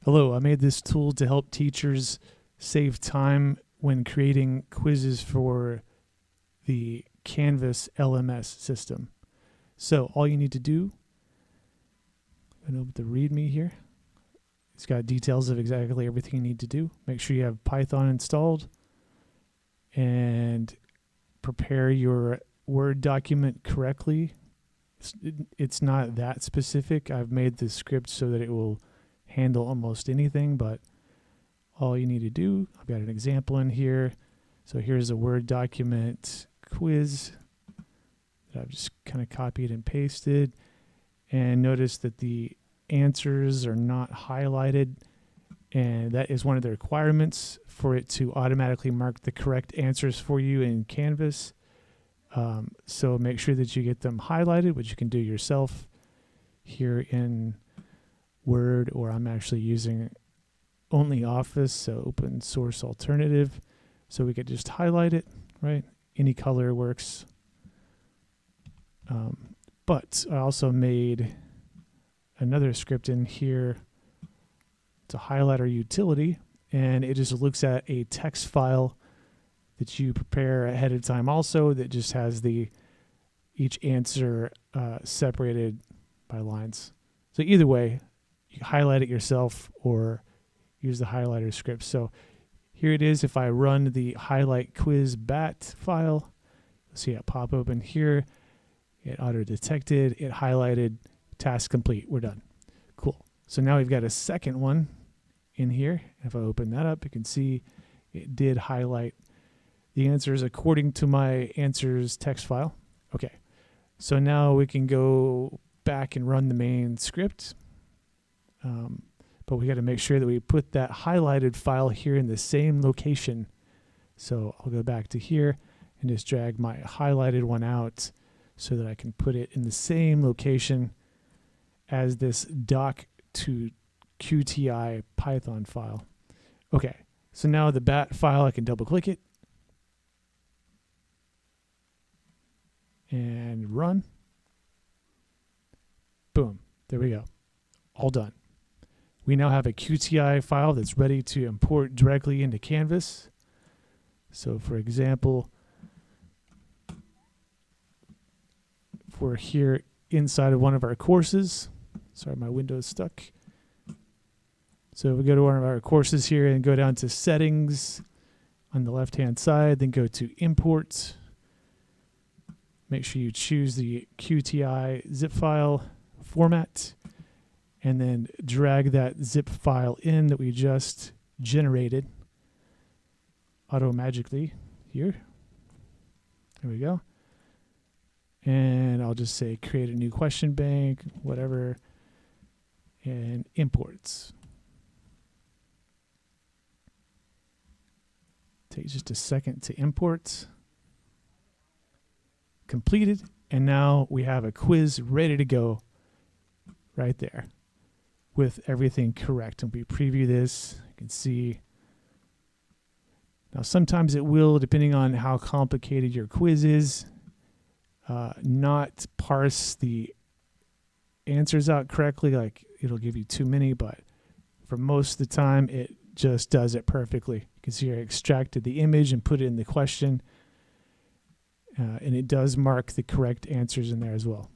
Hello, I made this tool to help teachers save time when creating quizzes for the Canvas LMS system. So all you need to do, I'm going to open the README here. It's got details of exactly everything you need to do. Make sure you have Python installed and prepare your Word document correctly. It's not that specific. I've made the script so that it will handle almost anything, but all you need to do, I've got an example in here. So here's a Word document quiz that I've just kind of copied and pasted. And notice that the answers are not highlighted, and that is one of the requirements for it to automatically mark the correct answers for you in Canvas. So make sure that you get them highlighted, which you can do yourself here in Word, or I'm actually using only Office, so open source alternative. So we could just highlight it, right? Any color works. But I also made another script in here to highlight our utility, and it just looks at a text file that you prepare ahead of time also that just has each answer separated by lines. So either way, you highlight it yourself or use the highlighter script. So here it is. If I run the highlight quiz bat file, you'll see it pop open here. It auto-detected, it highlighted, task complete, we're done. Cool. So now we've got a second one in here. If I open that up, you can see it did highlight the answers according to my answers text file. Okay, so now we can go back and run the main script. But we got to make sure that we put that highlighted file here in the same location. So I'll go back to here and just drag my highlighted one out so that I can put it in the same location as this docx2qti Python file. Okay, so now the bat file, I can double click it and run. Boom, there we go, all done. We now have a QTI file that's ready to import directly into Canvas. So for example, if we're here inside of one of our courses, sorry, my window's stuck. So if we go to one of our courses here and go down to settings on the left-hand side, then go to import. Make sure you choose the QTI zip file format, and then drag that zip file in that we just generated Automagically here. There we go. And I'll just say create a new question bank, whatever, and imports. Takes just a second to import. Completed, and now we have a quiz ready to go right there with everything correct. And we preview this, you can see. Now sometimes it will, depending on how complicated your quiz is, not parse the answers out correctly, like it'll give you too many, but for most of the time it just does it perfectly. You can see I extracted the image and put it in the question, and it does mark the correct answers in there as well.